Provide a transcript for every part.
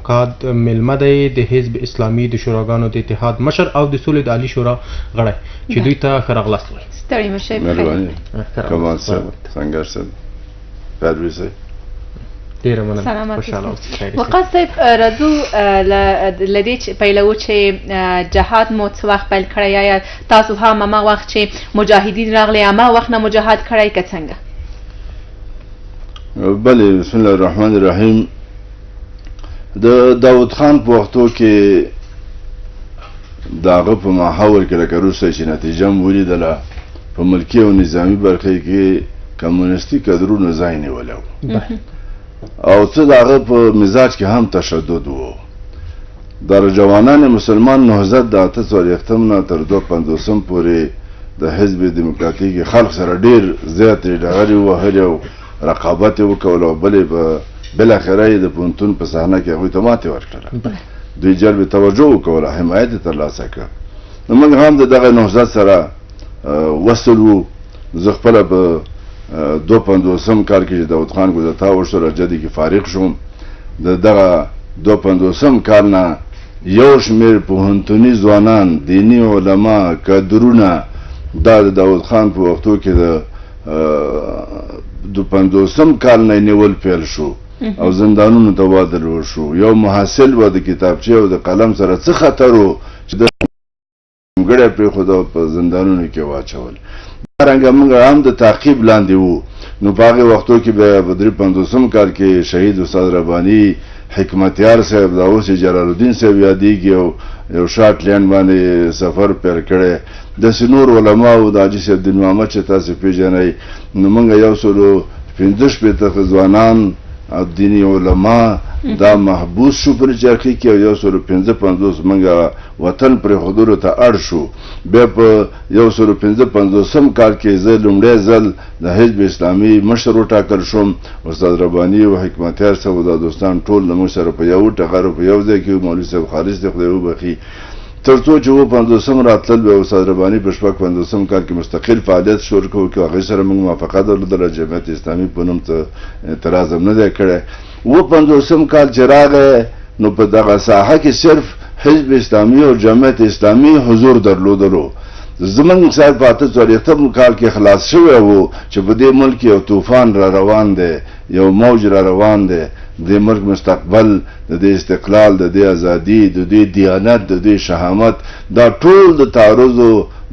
فقاد میلمه دی د حزب اسلامي د شوراګانو د اتحاد مشر او د سولې د عالي شورا غړی چې دوی ته ښه راغلاست وایي. ستړي مه شئ. مهرباني کمال صاحب سنګر صاحب پرویز صاحب ډېره مننه خوشحاله اوسئ. وقاص صاحب راځو له دې چې پیلوو چې جهاد مو څه وخت پیل کړی یا تاسو هم همه وخت چې مجاهدین راغلی همه وخت نه مجاهد کړی که څنګه؟ بله بسم الله الرحمن الرحیم. د داود خان په وختو کې د هغه په ماحول کې لکه وروسته چې نتیجه م ولیدله په ملکي او نظامي برخې کې کمونیستي کدرونو ځای نیولی و او څه د هغه په مزاج کې هم تشدد و. د جوانان مسلمان نهضت د 18 نه تر 250 پورې د حزب دموکراتیک خلق سره ډېر زیاتې ډغرې ووهلې او رقابت یې وکول او بلې په بالاخره یې د پوهنتون په صحنه کې هغوی ته ماتې ورکړله. دوی جلب توجه وکوله، حمایت یې ترلاسه کړه. نو موږ هم د دغه نهضت سره وصل وو. زه خپله په 250 کال کې چې داود خان ګذرتا وشو له جدي کې فارغ شوم. د دغه 250 کال نه یو شمېر پوهنتوني ځوانان، دیني علما، کادرونه دا د داود خان په وختو کې د 250 کال نه نیول پیل شو او زندانونو ته وادل وشو. یو محصل و د کتابچې او د قلم سره څه خطر و چې د ګړی پرېښود او په زندانونو کې واچول. همدارنګه موږ هم د تعقیب لاندې وو. نو په هغې وختو کې بیا په 350 کال کې شهید استاد رباني، حکمتیار صاحب، دا اوس جلال الدین صاحب یادېږي او یو شاټ لینډ باندې سفر پیل کړی. داسې نور علماو د حاجي صاحب دین محمد چې تاسې پېژنئ. نو موږ 115 ځوانان او دیني علما دا محبوس شو پر چرخي کې او 155 موږ وطن پرېښودلو ته اړ شو. بیا په 155 کال کې زه لومړی ځل د حزب اسلامي مشر وټاکل شوم. استاد رباني او حکمتیار صاحب او دا دوستان ټول زموږ سره په یو ټغر په یو ځای کې، مولوي صاحب خالص دی خدای وبخي، تر څو چې 55 راتلل. بیا استاد رباني په 55 کال کې مستقل فعالیت شروع کړ چې هغې سره موږ موافقه درلودله. جمعیت اسلامي په نوم ته اعتراض هم نه دی کړی. 55 کال چې راغی نو په دغه ساحه کې صرف حزب اسلامي او جمعیت اسلامي حضور درلودلو. زمونږ صاحب په 48 کال کې خلاص شوی و چې په دې ملک یو طوفان را روان دی، یو موج را روان دی. د ملک مستقبل، د دې استقلال، د دې ازادي، د دې دیانت، د دې شهامت دا ټول د تعرض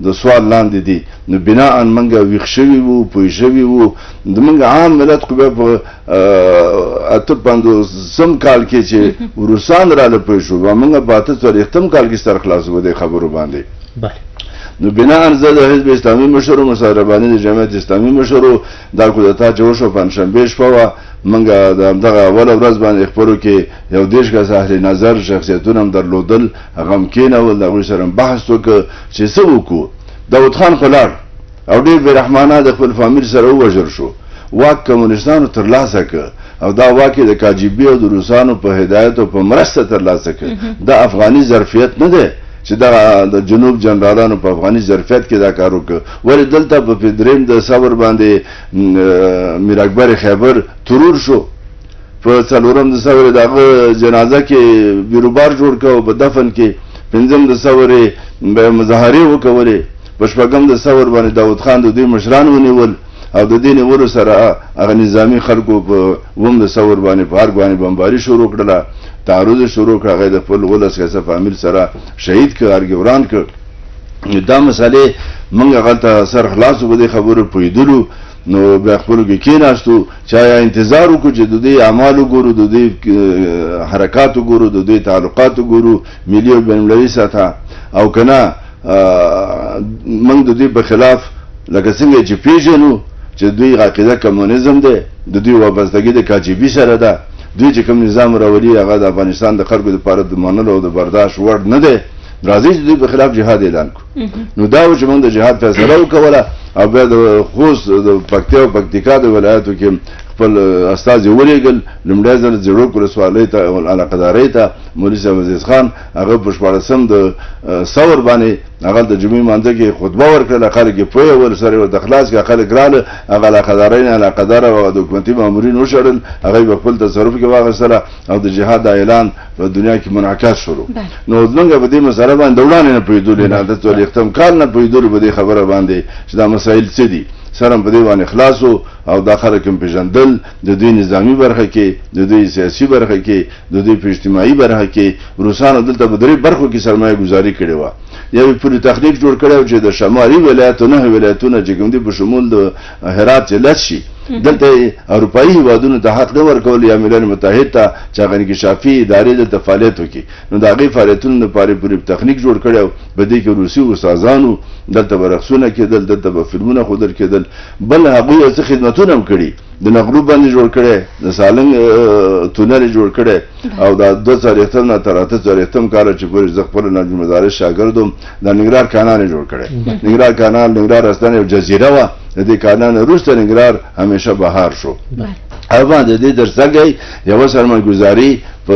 د سوال لاندې دي. نو بناء منګه ویښ شوي وو، پوه شوي وو. د منګه عام ملت خو بیا په 58 کال کې چې روسان راله پوه شو، منګه په 48 کال کې سر خلاص و دې خبرو باندې. نو بناء زه د حزب اسلامي مشر وم، استاد رباني د جمعیت اسلامي مشر و. دا کودتا چې وشو پنجشنبې شپه وه. موږ د همدغه اوله ورځ باندې خپرو کې یو 10 کسه اهل نظر شخصیتونه هم درلودل. هغه هم کېنول، د هغوی سره هم بحث وکړه چې څه وکړو. داود خان خو لاړ او ډېر بېرحمانه د خپل فامیل سره ووژل شو. واک کمونیستانو ترلاسه کړ او دا واک یې د کاجبي او د روسانو په هدایت او په مرسته ترلاسه کړ. دا افغاني ظرفیت نه دی چې دغه د جنوب جنرالانو په افغاني ظرفیت کې دا کار وکړ. ولې دلته په درېیم د صبر باندې میر اکبر خیبر ترور شو. په 4م د صبر د هغه جنازه کې بیروبار جوړ کړ او په دفن کې 5م د صبر مظاهرې وکولې. په 6م د صبر باندې داود خان د دوی مشران ونیول او د دې نیولو سره هغه نظامي خلکو په 1م د صبر باندې په ارګ باندې بمباري شروع کړله، تعرض شروع کړ. هغه د خپل 19 کسه فامیل سره شهید کړ، ارګ وران کړ. دا مسالې موږ هغلته سر خلاص په دې خبرو پوهېدلو. نو بیا خپلو کې کېناستو چې آیا انتظار وکړو چې د دوی اعمال وګورو، د دوی حرکات وګورو، د دوی تعلقات وګورو ملي او بینالمللي سطحه، او که نه موږ د دوی په خلاف لکه څنګه چې پېژنو چې دوی عقیده کمونیزم دی، د دوی وابستګي د کاجبي سره ده. دوی چې کوم نظام راولي هغه د افغانستان د خلکو دپاره د منلو او د برداشت وړ نه دی. راځئ چې دوی په خلاف جهاد اعلان کړو. نو دا و چې موږ د جهاد فیصله وکوله او بیا د خوست د پکتیا او پکتیکا د ولایاتو کې خپل استازي ولېږل لومړی ځل زړوک ولسوالۍ ته علاقهدارۍ ته مولوي صاحب عزیز خان هغه په 14 د ثور باندې هغه د جمعې مانځه کې خطبه ورکړله خلک یې پوه ول سره ورته خلاص کړه خلک راله هغه علاقهدارۍ نه علاقهداره او د حکومتي مامورین وشړل هغه یې په خپل تصرف کې واخیستله او د جهاد د اعلان په دنیا کې منعکس شروع نو زمونږ په دې مسله باندې وړاندې نه پوهېدلو نه د 40 کال نه پوهېدلو په دې خبره باندې چې دا مسایل څه دي سره په دې باندې خلاصو او دا خلک هم پېژندل د دوی نظامي برخه کې د دوی سیاسي برخه کې د دوی په اجتماعي برخه کې روسانو دلته په درې برخو کې سرمایه ګزاري کړې وه یو پوری تخنیک جوړ کړی و چې د شمالي ولایتو 9 ولایتونه چې کوم دي په شمول د هرات ولایت شي دلته اروپایي هیوادونو ته حق نه ورکول یا ملل متحد ته چې هغه انکشافي ادارې دلته فعالیت وکړي نو د هغې فعالیتونو لپاره پوری تخنیک جوړ کړی و په دې کې روسي استادانو دلته به رقصونه کېدل دلته به فلمونه ښودل کېدل بل هغوی یو څه خدمتونه هم کړي د نغلو باندې جوړ کړی د سالنګ تونل یې جوړ کړی او دا 2008 نه تر 2008 کاله چې پورې زه خپل نجم مدارس شاګرد وم د ننګرهار کانال یې جوړ کړی ننګرهار کانال ننګرهار استان یو جزیره وه د دې کانال وروسته ننګرهار همیشه بهار شو اما د دې ترڅنګ یوه سرمایه‌ګزاري په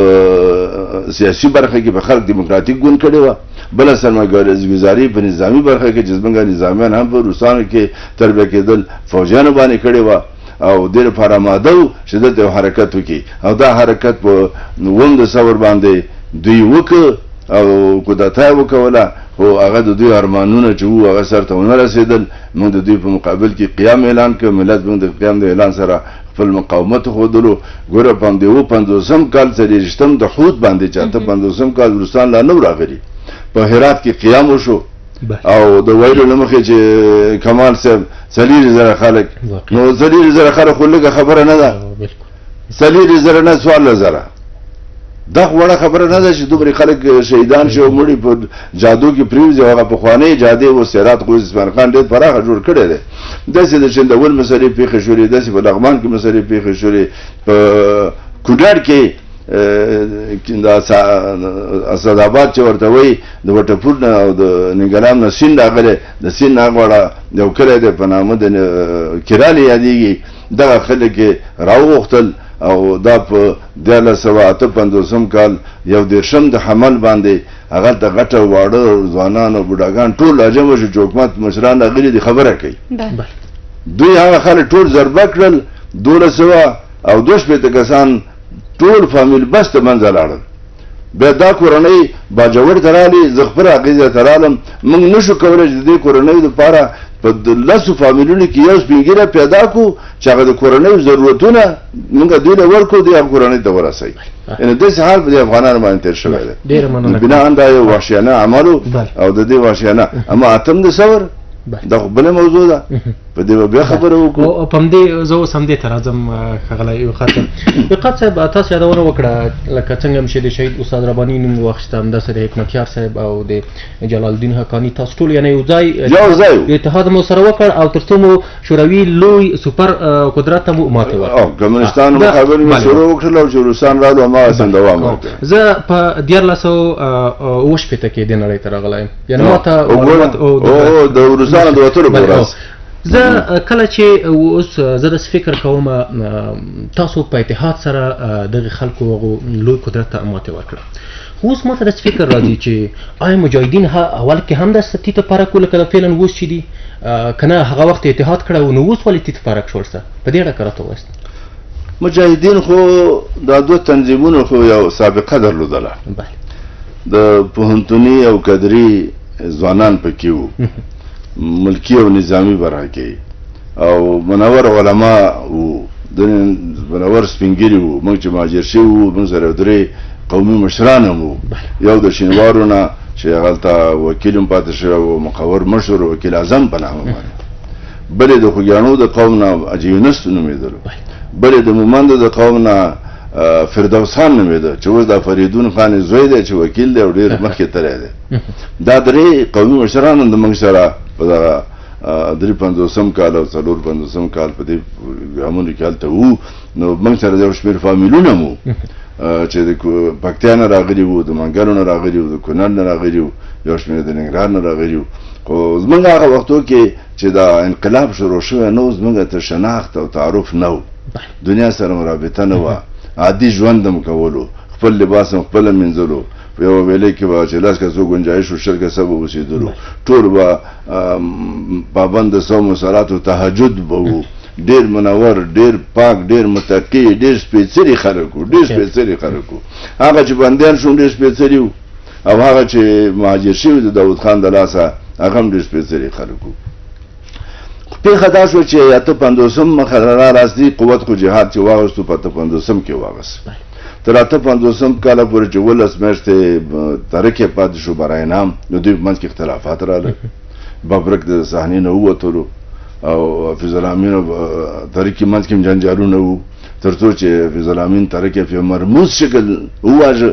سیاسي برخه کې په خلک دیموکراتیک ګوند کړې وه بله سرمایه‌ګزاري په نظامي برخه کې چې زموږ نظامیان هم په روسانو کې تربیه کېدل فوجیانو باندې کړې وه او د لپاره آماده و چې دلته یو حرکت وکړي او دا حرکت په 9 د ثور باندې دوی وکړ او کودتا یې وکوله خو هغه د دوی ارمانونه چې وو هغه سرته ونه رسېدل موږ د دوی په مقابل کې قیام اعلان کړ ملت موږ د قیام د اعلان سره خپل مقاومت ښودلو ګوره په همدې 50 کال 40 د حوت باندې چې 50 کال روسان لا نه و راغلي په هرات کې قیام وشو او د ویلو له مخې چې کمال صاحب 40,000 خلک نو 40,000 خلک خو لږه خبره نه ده 40,000 نه 14,000 دا وړه خبره نه ده چې دومره خلک شهیدان شي او مړي په جادو کې پریوزي هغه پخوانۍ جادې او سیرات خو عثمان خان ډېر پراخه جوړ کړی دی داسې د چندول مسلې پیښې شولې داسې په لغمان کې مسلې پیښې شولې په کوډار کې دا اسداباد چې ورته وایي د وټپور نه او د ننګرهار نه سیند راغلی د سیند نه غاړه یو کلی دی په نامه د کرالی یادېږي دغه خلک یې راوغوښتل او دا په 1958 کال یو 10 د حمل باندې هغه د غټه واړه ځوانان او بوډاګان ټول اجمه شو چې حکومت مشران راغلي دي خبره کوي دوی هغه خلک ټول ضربه کړل 1200 او 200 کسان ټول فامیل بس ته منځ لاړل بیا دا کورنۍ باجوړ ته رالي زه خپل عقیده ته رالم موږ نشو کولی چې د دې کورنۍ دپاره په 10 فامیلونو کې یو سپین ږیری پیدا کړو چې هغه د کورنۍ ضرورتونه موږ دوی له ورکړو دوی هغه کورنۍ ته ورسوي یعنې داسې حال په دې افغانانو باندې تېر شوی دی بناء دا یو وحشیانه عمل او د دې وحشیانه اما اتم د ثور دا خو بله موضوع ده په دې بیا خبره وکړو او په همدې زه اوس همدې ته راځم ښاغلی یوقات یوقات صاحب تاسو یادونه وکړه لکه څنګه هم چې د شهید استاد رباني نوم واخیسته همداسې د حکمتیار صاحب او د جلال الدین حقاني تاسو ټول یعنې یو ځای اتحاد مو سره وکړ او تر څو مو شوروي لوی سوپر قدرت ته مو ماتې ورکړه کمونستانو مقابل مو شروع وکړل او چې روسان راغلل هماغسې دوام وکړ زه په 1918 کې دې نړۍ ته راغلی یم یعنې ما ته د روسانو د وتلو په ورځ زه کله چې اوس زه داسې فکر کوم تاسو په اتحاد سره دغه خلکو هغو لوی قدرت ته ماتې ورکړه اوس ما ته داسې فکر راځي چې آیا مجاهدین اول کې هم داسې تیته پرک وو لکه د فعلا اوس چې دي که نه هغه وخت اتحاد کړی و نو اوس ولې تیته پرک شول سه په دې اړه راته ووایاست مجاهدین خو دا دوه تنظیمونو خو یو سابقه درلودله د پوهنتوني او قدري ځوانان پکې وو ملکی او نظامی برخه کې او منور علما وو د منور سپینګری وو موږ چې مهاجر شوي وو موږ سره درې قومي مشران هم وو یو د شینوارو نه چې هغلته وکیل هم پاتې شوی و مقور مشر وکیل اعظم په نامه باندې بلې د خوږیاڼو د قوم نه حاجي یونس نومېدلو بلې د مومندو د قوم نه فردوس خان نومېده چې اوس د فریدون خان زوی دی چې وکیل دی او ډېر مخکې تللی دی دا درې قومي مشران هم د موږ سره په دغه 53 کال او 54 کال په دې ګامونو کې هلته وو نو موږ سره یو شمېر فامیلونه هم وو چې د پکتیا نه راغلي وو د منګلو نه راغلي وو د کونړ نه راغلي وو یو شمېر د ننګرهار نه راغلي وو خو زموږ هغه وختو کې چې دا انقلاب شروع شوی نو زموږ ته شناخت او تعارف نه و دنیا سره رابطه نه وه، عادي ژوند هم کولو، خپل لباس هم خپله مینځلو، په یوه ویلې کې به چې 10 کسو ګنجایش و 20 کسه به اوسېدلو، ټول به پابند د صوم و صلات و تهجد به وو، ډېر منور، ډېر پاک، ډېر متقي، ډېر سپېڅلي خلک وو، ډېر سپېڅلي خلک وو. هغه چې بندیان شو ډېر سپېڅلي وو، او هغه چې مهاجر شوي د داود خان د لاسه هغه هم ډېر سپېڅلي خلک وو. پېښه دا شوه چې 58 مقرره راځي قوت خو جهاد چې واغستو په 58 کې واغست. تر 58 کاله پورې چې 12 میاشتې ترکیه پاتې شو برای نام، نو دوی په منځ کې اختلافات راغله. ببرک د صحنې نه ووتلو او حفیظ الامین ترکیه منځ کې جنجالونه وو، تر څو چې حفیظ الامین ترکیه په مرموز شکل وواژه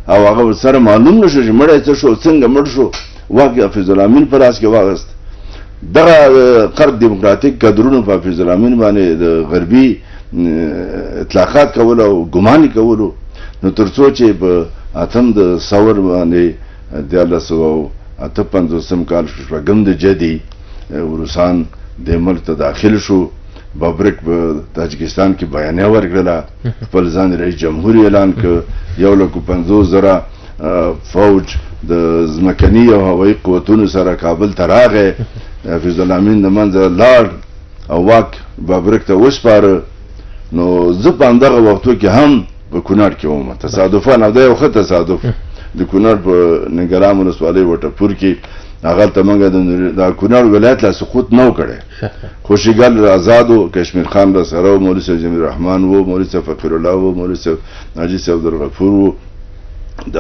او هغه سره معلوم نشو چې مړی څه شو، څنګه مړ شو. واقع حفیظ الامین په لاس کې واغست. دغه غرب دیموکراتیک کادرونو په حفیظ الامین باندې د غربي اطلاقات کول او ګمان کولو، نو تر څو چې په اتم د ثور باندې 1958 کال شپږم د جدي روسان د ملک ته داخل شو. ببرک په تاجکستان کې بیانیه ورکړله، خپل ځان رئیس جمهور اعلان کړ، 150,000 فوج د ځمکني او هوایي قوتونو سره کابل ته راغی. حفیظ الامین د منځه لاړ او واک ببرک ته وسپاره. نو زه په همدغه وختو کې هم په کونړ کې وم، تصادفاً، او دا یو ښه تصادف د کونړ په ننګرهار ولسوالۍ وټپور کې هغلته موږ د کونړ ولایت لا سقوط نه و کړی، خوشیګل آزاد و، کشمیر خان را سره و، مولوي صاحب جمیل الرحمن و، مولوي صاحب فقیر الله و، مولوي صاحب حاجي صاحب عبدالغفور و، د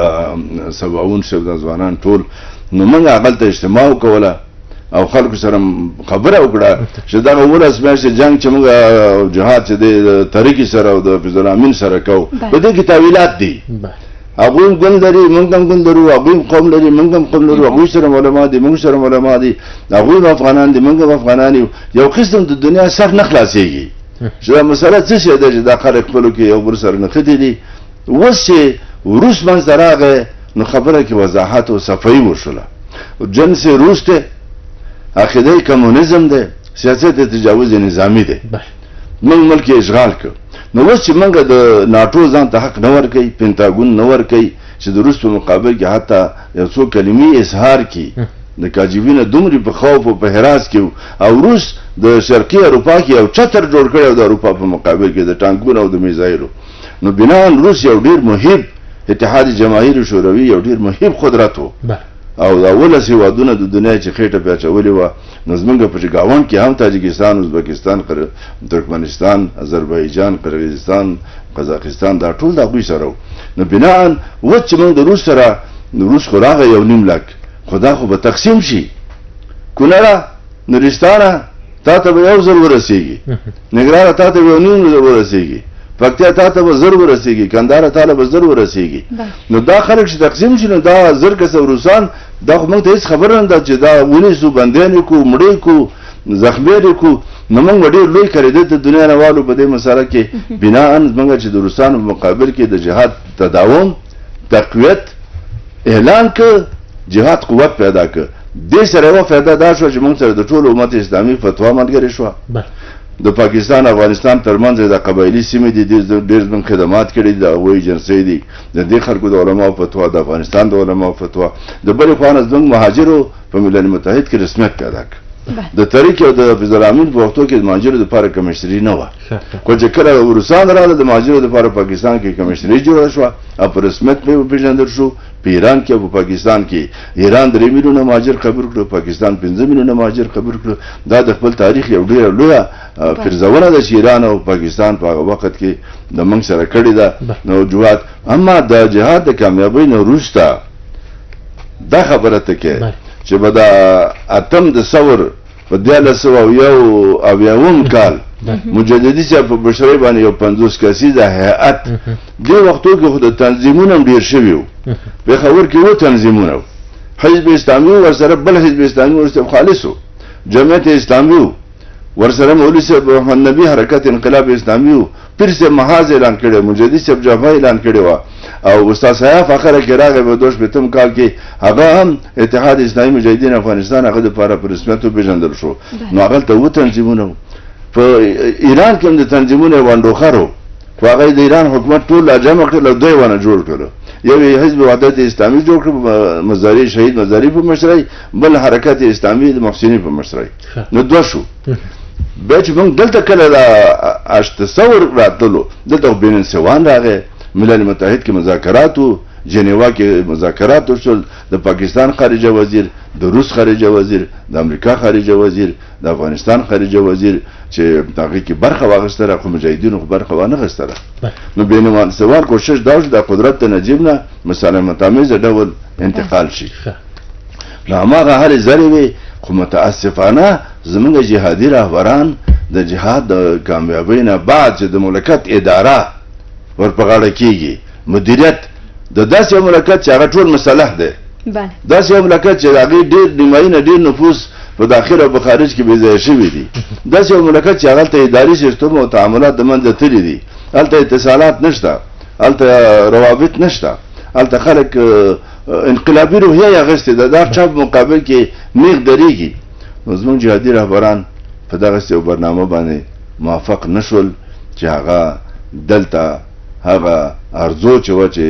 سباون صاحب د ځوانان ټول. نو موږ هغلته اجتماع وکوله او خلکو سره خبره وکړه چې دغه 12 میاشتې جنګ چې موږ جهاد چې د ترکي سره او د حفیظ الامین سره کوو، په دې کې تاویلات دي. هغوی هم ګوند لري، موږ هم ګوند لرو، هغوی هم قوم لري، موږ هم قوم لرو، هغوی سره علما دي، موږ سره علما دي، هغوی هم افغانان دي، موږ هم افغانان یو. یو قسم د دنیا سر نه خلاصېږي چې دا مسله څه شی ده چې دا خلک خپلو کې یو بل سره نښتي دي. اوس چې روس منځته راغی نو خبره کې وضاحت او صفایي وشوله. جنس روس دی، عقیده کمونیزم دی، سیاست تجاوز نظامی دی. موږ ملک اشغال کړ. نو اوس چې موږ د ناټو ځان ته حق نه ورکوي، پینټاګون نه ورکوي چې د روس په مقابل کې حتی یو څو کلمې اظهار کړي، د کاجبي نه دومره په خوف او په حراس کې، او روس د شرقي اروپا کې یو چتر جوړ کړی د اروپا په مقابل کې د ټانکونو او د میزایلو. نو بناً روس یو ډېر مهم اتحاد جماهیر شوروي یو ډېر مهم قدرت و، او دا 12 هېوادونه د دنیا چې خېټه پې اچولې وه. نو زمونږ په ګاونډ کې هم تاجکستان، ازبکستان، ترکمنستان، آذربایجان، قرغیزستان، قزاقستان، دا ټول د هغوی سره و. نو بناً اوس چې موږ د روس سره، روس خو راغی 1.5 لک، خو دا خو به تقسیم شي. کونړه، نورستانه تا ته به 1 زر ورسېږي، ننګرهار تا ته به 1.5 زر ورسېږي، پکتیا تا ته به 1 زر ورسېږي، کندهار تا ته به 1 زر ورسېږي. نو دا خلک چې تقسیم شي نو دا 1000 کسه روسان، دا خو موږ ته هېڅ خبره نه ده چې دا ونیسو، بندیان یې کړو، مړه یې کړو، زخمیان یې کړو. نو موږ به ډېر لوی کردیت د دنیا نه والو په دې مسله کې. بناً موږ چې د روسانو په مقابل کې د جهاد تداوم، تقویت اعلان کړ، جهاد قوت پیدا کړ. دې سره یوه فایده دا شوه چې موږ سره د ټول امت اسلامي فتوا ملګرې شوه. د پاکستان افغانستان ترمنځ د قبایلي سیمې دي ډېر زموږ خدمات کړي دي، د هغوی ایجنسۍ دي، د دې خلکو د علماو فتوا، د افغانستان د علماو فتوا. د بلې خوا نه زموږ مهاجرو په ملل متحد کې رسمیت پیدا کړ. د ترکیې او د حفیظ الامین په وختو کې د مهاجرو دپاره کمیشنري نه وه، خو چې کله روسان راغله د مهاجرو دپاره پاکستان کې کمیشنري جوړه شوه او په رسمیت پرې وپېژندل شو. په ایران کې او په پاکستان کې ایران 3 میلیونه مهاجر قبول کړو، پاکستان 5 میلیونه مهاجر قبول کړو. دا د خپل تاریخ یو ډېره لویه فرضونه ده چې ایران او پاکستان په هغه وخت کې د موږ سره کړې ده. نو جهاد، اما د جهاد د کامیابۍ نه وروسته دا خبره ته کې چې به د اتم د ثور په 1901 کال مجاهدین چې په بشري باندې یو 50 کسیزه هیئت، دې وختو کې خو د تنظیمونه هم ډېر شوي وو. پېښور کې وو تنظیمونه، حزب اسلامي ورسره، بل حزب اسلامي ورسره خالص و، جمعیت اسلامي و ورسره، مولوي صاحب محمد نبي حرکت انقلاب اسلامي و، پیر صاحب محاذ اعلان کړی، مجاهدین صاحب جبهه اعلان کړی وه، او استاد سیاف اخره کې راغی په 2005 کال کې، هغه هم اتحاد اسلامي مجاهدین افغانستان هغه دپاره په رسمیت وپېژندل شو. نو هغلته وو تنظیمونه و. په ایران کې هم د تنظیمونو وانډوخرو خو هغه د ایران حکومت ټول راجمع کړل او دوی ونه جوړ کړل یو حزب وحدت اسلامي جوړ کړ مزاري شهید مزاري په مشرۍ بل حرکت اسلامي د محسنین په مشرۍ نو دوه شو بیا چې موږ دلته کله دا تصور راتللو دلته بین سوان راغی ملل متحد کې مذاکراتو جنیوا کې مذاکرات وشول د پاکستان خارجه وزیر د روس خارجه وزیر د امریکا خارجه وزیر د افغانستان خارجه وزیر چې دغه کې برخه واغستره خو مجاهدینو برخه وانه غستره نو بینوان سوال کوشش دا د قدرت نجیب نه مسالمت آمیز ډول انتقال شي نو هغه هر ذری خو متاسفانه زمونږ جهادي رهبران د جهاد د کامیابی نه بعد چې د مملکت اداره ورپغاړه کیږي مدیریت د داسې مملکت چې هغه ټول مصالح ده داسې مملکت چې هغه ډېر نیمایي نه ډېر نفوس په داخل او په خارج کې بې ځایه شوي دي داسې مملکت چې هغه ته اداري سیستم او تعاملات د منځه تللي دي هلته اتصالات نشته هلته روابط نشته هلته خلک انقلابي روحیه یې اخیستې ده دا چا په مقابل کې نیغ درېږي نو زموږ جهادي رهبران په دغسې یو برنامه باندې موافق نه شول چې هغه دلته هغه ارزو چې وه چې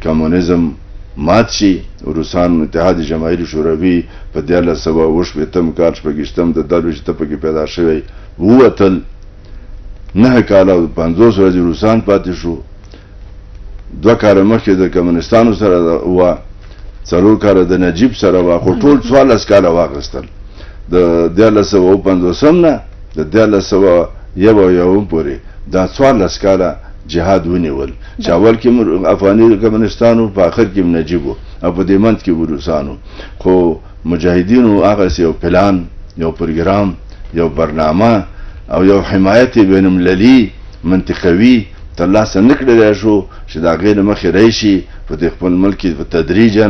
کمونیزم مات شي روسان اتحاد جماهیر شوروي په 1980 کال شپږشتم د درویش ته پکې پیدا شوی ووتل 9 کاله او 50 ورځې روسان پاتې شو 2 کاله مخکې د کمونستانو سره و 4 کاله د نجیب سره و خو ټول 14 کاله واغستل د 1950 نه د 1901 پورې دا 14 کاله جهاد ونیول چې اول کې افغاني کمونستانو په اخر کې نجیبو او په دې منځ کې روسانو خو مجاهدینو هغه یو پلان یو پروګرام یو برنامه او یو حمایت بین المللي منطقوي ترلاسه نه کړلی شو چې د هغې نه مخکې راشي په دې خپل ملک کې په تدریجا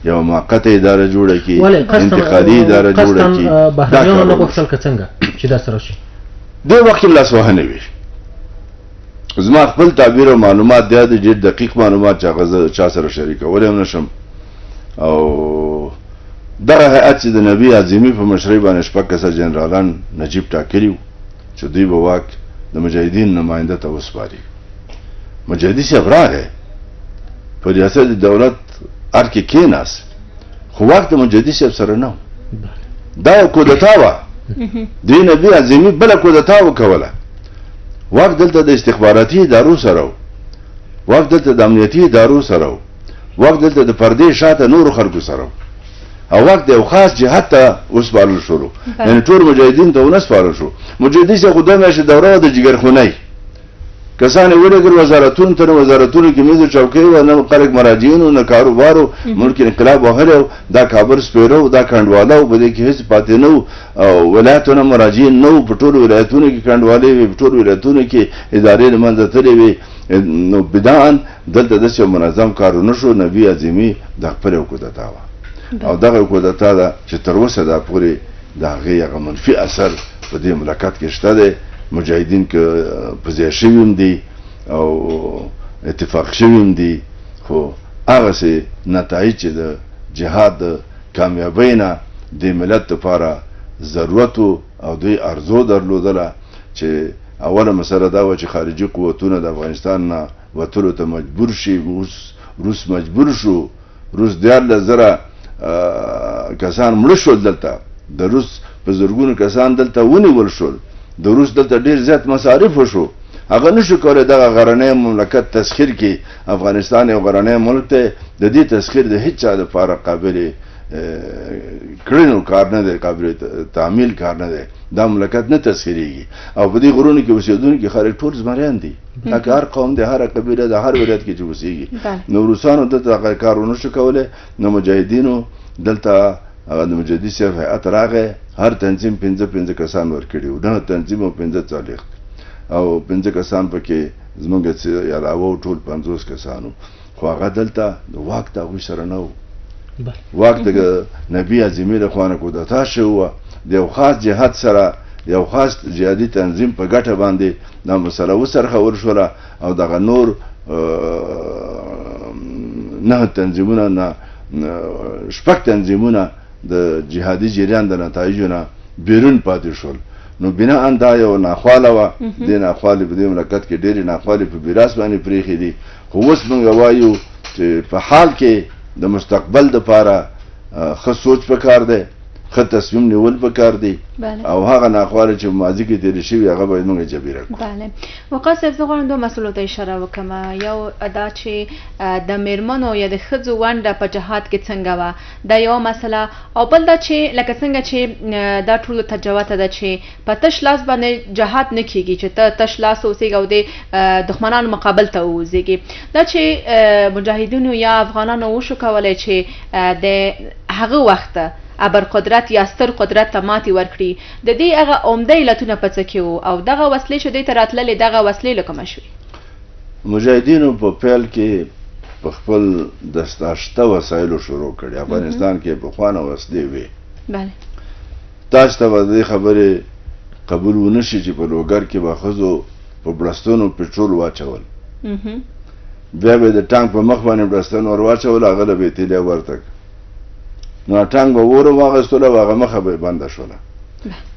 یو موقته اداره جوړه کړي انتقالي اداره جوړه کړي بهرنیانو نه غوښتل که څنګه چې دا سره شي دې وخت کې لاسوهنه وي زما خپل تعبیر او معلومات دی د ډېر دقیق معلومات چې هغه چا سره شریکولی هم نشم او دغه هیئت چې د نبي اعظمي په مشرۍ باندې 6 کسه جنرالان نجیب ټاکلي وو چې دوی به واک د مجاهدین نماینده ته وسپاري مجاهدي صاحب راغی په ریاست د دولت ار کې کېناست خو واک د مجاهدي صاحب سره نه دا یو کودتا وه د نبي اعظمي بله کودتا وکوله واک دلته د استخباراتي ادارو سره و واک دلته د امنیتي ادارو سره و واک دلته د پردې شاته نورو خلکو سره و او واک د یو خاص جهاد ته وسپارل شو یعنې ټول مجاهدین ته ونه سپارل شو مجاهدي صاحب خو 2 میاشتې دوره د جګرخونۍ کسان یې ولېږل وزارتونو ته وزارتونو کې میز چوکۍ وه نه خلک مراجعینو نه کاروبارو ملک انقلاب وهلی دا کابر سپیرو دا کنډواله و په دې کې هېڅ پاتې نه و او ولایتونه مراجعین نه و په ټولو ولایتونو کې کنډوالې وې په ټولو ولایتونو کې ادارې له منځه تللې وې نو بداعا دلته داسې یو منظم کار ونه شو نبي اعظمي د خپل یو کودتا وه او دغه کودتا ده چې تر اوسه دا پورې د هغې هغه منفي اثر په دې مملکت کې شته دی مجاهدین که په ځای شوي هم دي او اتفاق شوي هم دي خو هغسې نتایج چې د جهاد د کامیابۍ نه د ملت لپاره ضرورت او دوی ارزو درلودله چې اوله مسله دا وه چې خارجي قوتونه د افغانستان نه وتلو ته مجبور شي روس مجبور شو روس 14,000 کسان مړه شول دلته د روس په زرګونو کسان دلته ونیول شول د روس دلته ډېر زیات مصارف وشو هغه نشو کولی دغه غرنی مملکت تسخیر کړي افغانستان یو غرنی ملک دی د دې تسخیر د هیڅ چا دپاره قابل کړنو کار نه دی قابل تعمیل کار نه دی دا مملکت نه تسخیریږي او په دې غرونو کې اوسېدونکي خلک ټول زمریان دي لکه هر قوم دی هره قبیله د هر ولایت کې چې اوسېږي نو روسانو دلته هغه کار ونه شو کولی نو مجاهدینو دلته هغه د مجاهدي صاحب هیئت راغی هر تنظیم 5 کسان ورکړي وو 9 تنظیم او 5 صالح او 5 کسان پکې زمونږ علاوه ټول 50 کسانو خو هغه دلته د واک د هغوی سره نه و واک د نبي اعظمي له خوا نه کودتا شوی وه د یو خاص جهاد سره یو خاص جهادي تنظیم په ګټه باندې دا مسله وڅرخول شوله او دغه نور 9 تنظیمونه نه 6 تنظیمونه د جهادي جریان د نتایجو نه بیرون پاتې شول نو بنا دا یو ناخواله وه دې ناخوالې په دې مملکت کې ډېرې ناخوالې په میراث باندې پرېښې دي خو اوس موږ وایو چې په حال کې د مستقبل دپاره ښه سوچ پکار دی ښه تصمیم نیول پکار دی او هغه ناخواله چې ماضي کې تېرې شوي هغه باید موږ جبیره کړو. بله وقاص صاحب زه غواړم دوه مسلو ته اشاره وکړم. یو دا چې د میرمنو یا د ښځو ونډه په جهاد کې څنګه وه دا یوه مسله او بل دا چې لکه څنګه چې دا ټولو ته جوته ده چې په تش لاس باندې جهاد نه کیږي چې ته تش لاس اوسېږي او د دښمنانو مقابل ته ووځېږي دا چې مجاهدینو یا افغانانو وشو کولی چې د هغه وخته ابرقدرت یا ستر قدرت ته ماتې ورکړي د دې هغه عمده علتونه په څه کې وو او دغه وسلې چې دوی ته راتللې دغه وسلې له کومه شوې؟ مجاهدینو په پیل کې په خپل دستاشته وسایلو شروع کړي. افغانستان کې پخوانه وسلې وې. بله تاسو ته به دې خبرې قبول ونه شي چې په لوګر کې به ښځو په بړستنو پټرول واچول بیا به د ټانک په مخ باندې بړستن ور واچول هغه له به تیلیا ورته نو ټانک به ور واغستله هغه مخه به بنده شوله.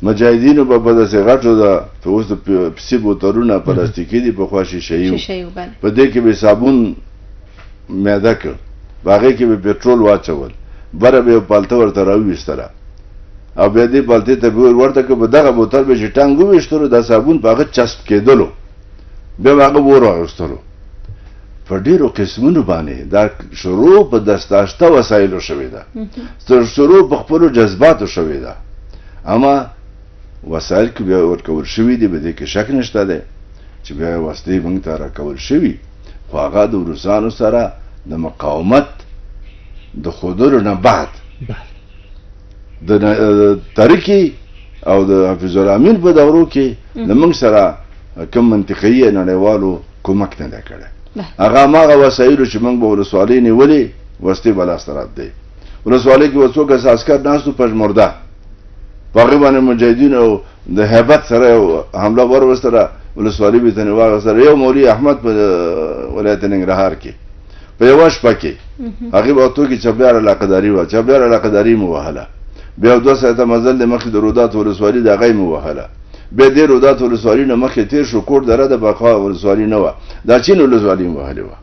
مجاهدینو به په داسې غټو ده په اوس د پسې بوتلونه پلاستیکي دي پخوا شیشهیي په دې کې به صابون میده کړ په هغې کې به پټرول واچول بره به یو پالته ورته راوویستله او بیا دې پالتې ته به ورته که په دغه بوتل به چې ټانک وویشتلو دا صابون په هغه چسب کېدلو بیا به هغه ور واغستلو. په ډېرو قسمونو باندې دا شروع په دستاشته وسایلو شوې ده شروع په خپلو جذباتو شوې ده اما وسایل که بیا ورکول شوي دي په دې کې شک نشته دی چې بیا وسلې موږ ته راکول شوي خو هغه د روسانو سره د مقاومت د ښودلو نه بعد د ترکي او د حفیظ الامین په دورو کې د موږ سره کوم منطقي نړیوالو کومک نه دی کړی هغه هماغه وسایلو چې موږ به ولسوالۍ نیولې وسلې به لاسته راتلې ولسوالۍ کې به څو کسه عسکر ناست وو پژمرده په هغې باندې مجاهدینو د هیبت سره یو حمله وروستله ولسوالۍ به ځنې واغېستله یو مولوي احمد په ولایت ننګرهار کې په یوه شپه کې هغې به ورته وکړي چبلیار علاقهداري وه چبلیار علاقهداري مو وهله بیا 2 ساعته مزل د مخکې د رودات ولسوالي د هغه یې مو وهله بیا دې رودات ولسوالي نه مخکې تېر شو کوټ دره د بخوا ولسوالي نه وه دا چین ولسوالي مو وهلې وه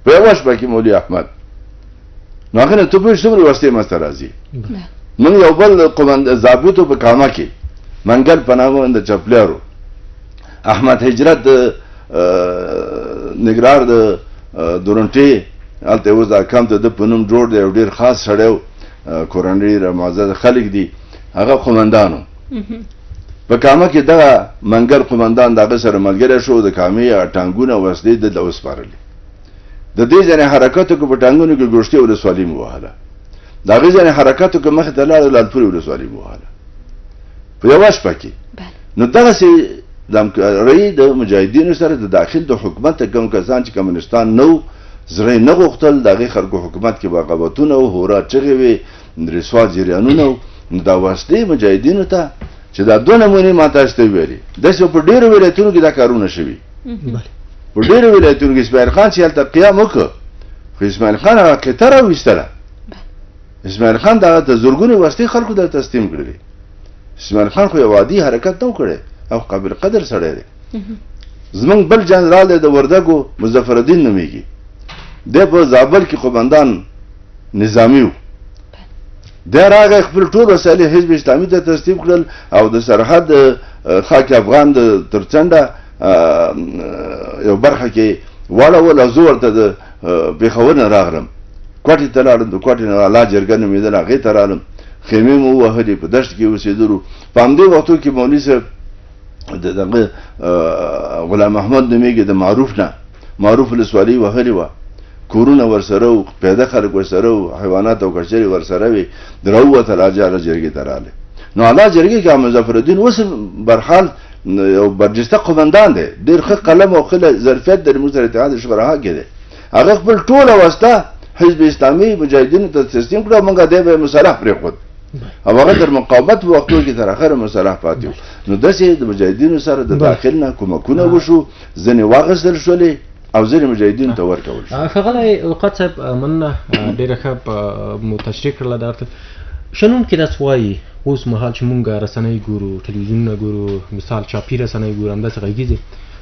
په یوه شپه کې مولوي احمد نو هغې نه ته پوهېږې څومره وسلې منځته راځي موږ یو بل ضابطو په کامه کې منګل په نامه د چپلیارو احمد هجرت د نګرهار د دورنټې هلته اوس دا کم ته د په نوم جوړ دی یو ډېر خاص سړی و کورنۍ را معزز خلک دي هغه قومندانو په کامه کې دغه منګل قومندان د هغه سره ملګری شو د کامې ټانګونه وسلې د وسپارلې د دې ځینې حرکاتو کې په ټانګونو کې ګوشتې ولسوالي مو وهله د هغې ځینې حرکاتو کې مخې ته لاړه لالپورې ولسوالي مو وهله په یوه شپه کې نو دغسې د همکارۍ د مجاهدینو سره د داخل د حکومت کوم کسان چې کمونستان نه و زړه یې نه غوښتل د هغې خلکو حکومت کې بغاوتونه و هورا چغې وې رسوا جریانونه و نو دا وسلې مجاهدینو ته چې دا دوه نمونې ما تاسو ته ویلې داسې په ډېرو ولایتونو کې دا کارونه شوي په ډېرو ولایتونو کې اسماعیل خان چې هلته قیام وکړ خو اسماعیل خان هغه قطعه راویستله اسماعیل خان دغه د زرګونې وسلې خلکو ته تسلیم کړلې اسماعیل خان خو یو عادي حرکت نه و کړی او قابل قدر سړی دی زمونږ بل جنرال دی د وردګو مظفرالدین نومیږي دی په زابل کې قومندان نظامي و دی راغی خپل ټول وسایل حزب اسلامي ته تسلیم کړل او د سرحد خاک افغان د تر څنډه یو برخه کې واړول او زه ورته د پېښور نه راغلم کوټې ته لاړم د کوټې نه الله جرګه نومېدل هغې ته رالم خیمې مو ووهلې په دشت کې اوسېدلو په همدې وختو کې مولوي صاحب دغه غلام محمد نومېږي د معروف ولسوالۍ وهلې وه کورونه ورسره و پیاده خلک ورسره و حیوانات او کچرې ورسره وې راووتل اعلی جرګې ته راغلی نو اعلی جرګې کې مظفرالدین اوس برحال یو برجسته قومندان دی ډېر ښه قلم او ښه ظرفیت دی موږ سره اتحاد شورا کې دی هغه خپل ټوله وسله حزب اسلامي مجاهدینو ته تسلیم کړه موږ دی به مسلح پرېښود او هغه تر مقاومت وختو کې تر اخره مسلح پاتې و نو داسې د مجاهدینو سره د داخل نه کومکونه وشو ځینې واغېستل شولې او ځینې مجاهدینو ته ورکول شو. ښاغلی اوقات صاحب مننه ډېره ښه مو تشریح کړله دا شنونکي داسې وایي اوس مهال چې مونږ رسنۍ ګورو، ټلویزیونونه ګورو، مثال چاپي رسنۍ ګورو، همداسې غږیزې،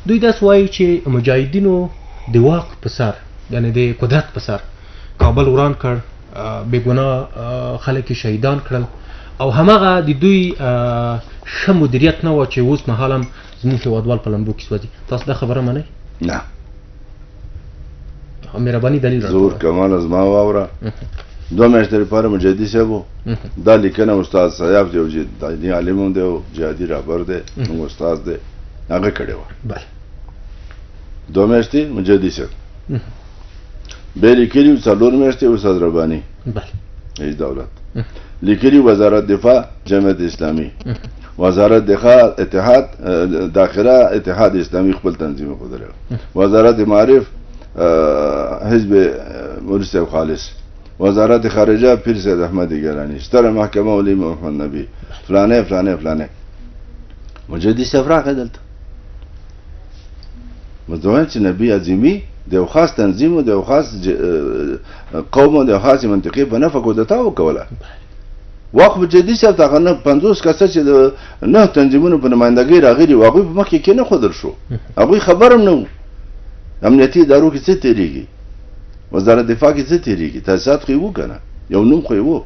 دوی داسې وایي چې مجاهدینو د واک په سر، یعنې د قدرت په سر کابل وران کړ، بې ګناه خلک یې شهیدان کړل، او هماغه د دوی ښه مدیریت نه و چې اوس مهال هم زموږ هېوادوال په لمبو کې سوځي. تاسو دا خبره منئ؟ نه. مهرباني دلیل راکړه. زور کمال زما واوره 2 میاشتې لپاره مجاهدي صاحب و، دا لیکنه استاد صاحب یو جهادي عالم هم دی او جهادي رهبر دی، موږ استاد دی، هغه کړې وه. 2 میاشتې مجاهدي صاحب بیا لیکلي 4 میاشتې استاد رباني رئیس دولت لیکلي وزارت دفاع جمعیت اسلامي، وزارت دفاع اتحاد داخله اتحاد اسلامي خپل تنظیم خودره، وزارت معارف حزب مولوی صاحب خالص، وزارت خارجه پیر سید احمد گیلانی، ستره محکمه ولی محمد نبی، فلانه فلانه فلانه. مجاهدي صاحب راغی دلته مزوان چې نبی عظیمی د یو خاص تنظیم او د یو خاص قوم او د یو خاص منطقې په نفع کودتا وکوله. وخت مجاهدي صاحب ته نه 50 کسه چې د نه تنظیمونو په نمایندګۍ راغلي و، هغوی په مخکې کې نه ښودل شو، هغوی خبر هم نه و. امنیتي ادارو کې څه تېرېږي، وزارت دفاع کې څه تېرېږي، تاسیسات خو یې وو که نه، یو نوم خو یې وو.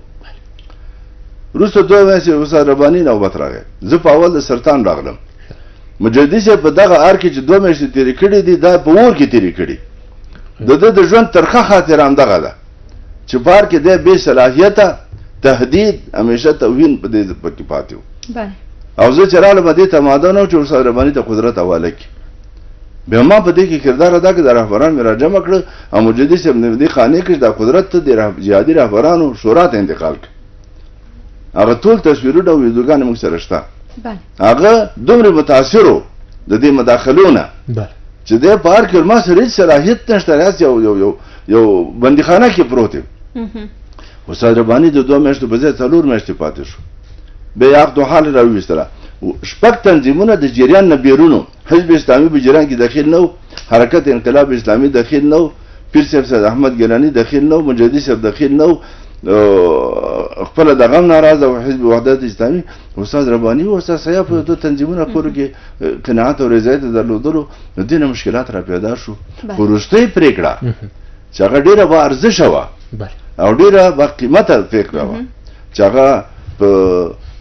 وروسته 2 میاشتې استاد رباني نوبت راغی، زه په اول د سرطان راغلم. مجاهدي صاحب په دغه ار کې چې 2 میاشتې تېرې کړي دي، دا په اور کې تېرې کړي. د ده د ژوند ترخه خاطره همدغه ده چې په ار کې دی بې صلاحیته، تهدید، همیشه توهین په دې پکې پاتې و. او زه چې رالم دې ته ماده نه و چې استاد رباني ته قدرت حواله کړي. بیا ما په دې کې کردار ادا کړ، د رهبران مې راجمع کړه او مجاهدي صاحب مې دې خانې کې د قدرت ته د جهادي رهبرانو شورا ته انتقال کړ. هغه ټول تصویرونه او ویډیوګانې موږ سره شته. هغه دومره متاثر و د دې مداخلو نه چې دی په هر کې ما سره هېڅ صلاحیت نشته، هسې یو بندیخانه کې پروت یم. استاد رباني د 2 میاشتو په ځای 4 میاشتې پاتې شو. بیا یې عقد و حال راویستله. 6 تنظیمونه د جریان نه بیرون، حزب اسلامي په جریان کې داخل نه و، حرکت انقلاب اسلامي داخل نه و، پیر صاحب سید احمد گیلانی داخل نه و، مجاهدي صاحب داخل نه و، خپله دغه هم ناراضه و، حزب وحدت اسلامي. استاد رباني و استاد صاحب په 2 تنظیمونه خپلو کې قناعت او رضایت درلودلو، نو دې نه مشکلات را پیدا شو. خو وروستۍ پرېکړه چې هغه ډېره با ارزشه وه او ډېره با قیمته پرېکړه وه چې هغه په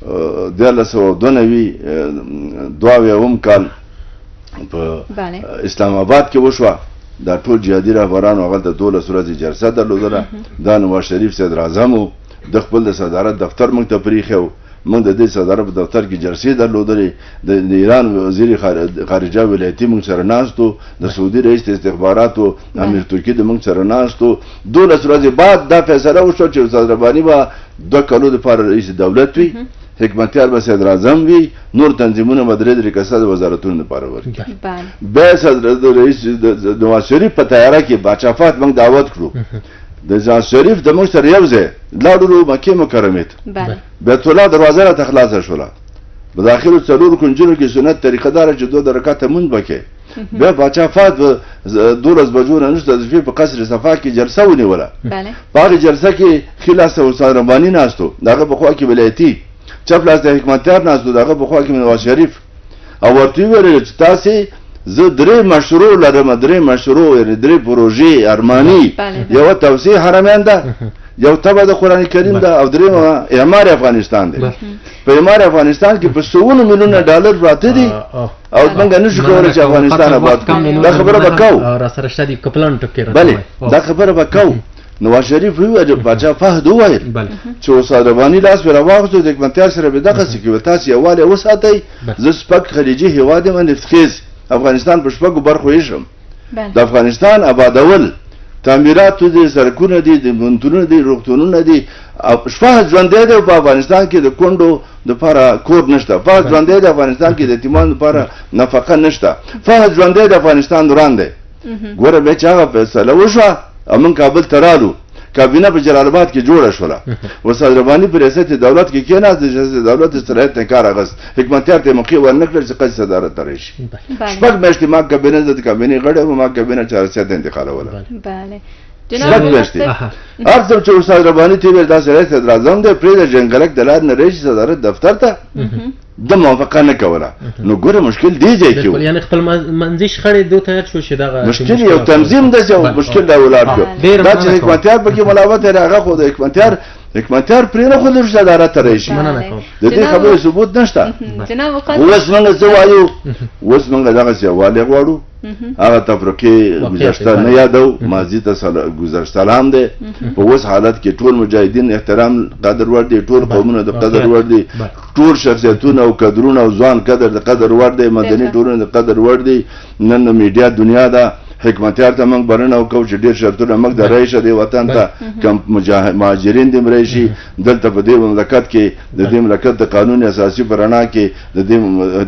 1992 کال په اسلام آباد کې وشوه. دا ټول جهادي رهبرانو هغلته 12 ورځې جلسه درلودله. دا نواز شریف صدر اعظم و، د خپل د صدارت دفتر موږ ته پرېښی و، موږ د دې صدارت په دفتر کې جلسې درلودلې. د ایران وزیر خارجه ولایتي موږ سره ناست و، د سعودي رئیس استخباراتو امیر ترکي د موږ سره ناست و. 12 ورځې بعد دا فیصله وشوه چې استاد رباني به 2 کالو دپاره رئیس دولت وي، حکمتیار به صدر اعظم وي، نور تنظیمونه به 3 کسه د وزارتونو لپاره ورکړي. بیا رئیس نواز شریف په تیاره کې باچافات موږ دعوت کړو. د نواز شریف د موږ سره یو ځای لاړو مکې مکرمې ته، بیت الله دروازه راته خلاصه شوله. په داخلو 4 کنجونو کې سنت طریقه داره چې 2 رکعته مونځ وکړي. بیا باچافات 12 بجو نه نشته د شپې په قصر صفا کې جلسه ونیوله. په هغې جلسه کې خلاصه استاد رباني ناستو، د هغه په خوا کې ولایتي، چپ لاس د حکمتیار ناستو، د هغه په خوا کې نواز شریف. او ورته یې ویل چې تاسې زه 3 مشروع لرم، 3 مشروع یعنې 3 پروژې ارماني. یوه توسعه حرمین ده، یو تبه د قرآن کریم ده، او 3 اعمار افغانستان دی. په اعمار افغانستان کې په 100 میلیونه ډالر پراته دي او موږ نشو کولی چې افغانستان آباد کړو. دا خبره به کوو، بلې دا خبره به کوو. نواز شریف ویل باچا فهد وویل چې استاد رباني لاس پرې راواخیستو، د حکمتیار سره به دغسې کوي، تاسې یووالی وساتئ. زه سپک خلیجي هېواد یم، نفتخیز افغانستان په 6 برخو ویشم. د افغانستان آبادول، تعمیراتو دي، سړکونه دي، د منتونونه دي، روغتونونه دي. فهد ژوندی دی په افغانستان کې د کونډو دپاره کور نشته. فهد ژوندی دی افغانستان کې د یتیمانو دپاره نفقه نشته. فهد ژوندی د افغانستان وران دی. ګوره بیا چې هغه فیصله وشوه او موږ کابل ته رالو، کابینه په جلال آباد کې جوړه شوله. استاد رباني په ریاست دولت کې کېناست، د ریاست دولت د صلاحیت نه کار اخیست. حکمتیار ته یې موقع ورنه کړل چې قضي صدارت ته راشي. 6 میاشتې ما کابینه د کابینې غړی وم، ما کابینه چارسیات ته انتقالوله. 6 میاشتې هر څه چې استاد رباني ته ویل دا سړی صدر اعظم دی پرېږده جنګلک د لارې نه راشي صدارت دفتر ته د موافقه نه کوله نو ګوره مشکل دی ځای کې و یعنې خپل منځي شخړې دو تیار شو چې دغه مشکل یو تنظیم داسې مشکل را ولاړ کړو دا چې حکمتیار پکې ملاوت دی هغه خو د حکمتیار پرې نه ښودل چې صدارت ته راشي د دې خبرې ثبوت نشته اوس موږ څه وایو اوس موږ دغسې یووالی غواړو هغه تفرقې گذشته نه یادو ماضي ته سلام دی په اوس حالت کې ټول مجاهدین احترام قدر وړ دي ټول قومونه د قدر وړ دي ټول شخصیتونه او قدرونه او ځوان قدر د قدر وړ دی مدني ټولنه د قدر وړ دي نن د میډیا دنیا ده حکمتیار ته موږ بلنه وکړو چې ډېر شرطونه موږ د رایشه دی وطن ته کم مهاجرین دې راشي دلته په دې مملکت کې د دې مملکت د قانون اساسي په رڼا کې د دې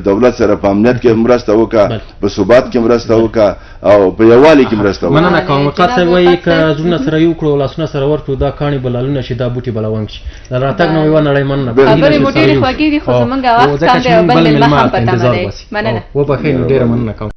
دولت سره په امنیت کې مرسته وکړه په ثبات کې مرسته وکړه او په یووالي کې مرسته وکړه مننه کوم قصه وایي که زړونه سره یو کړو لاسونه سره ورکړو دا کاڼي بلالونه شي دا بوټي بلوانګ شي د راتګ نه یوه نړۍ مننه خبرې مو ډېرې خوږې دي خو زموږ وخت کم دی او بل مېلمه هم په تمه دی مننه وبخښئ نو ډېره مننه کوم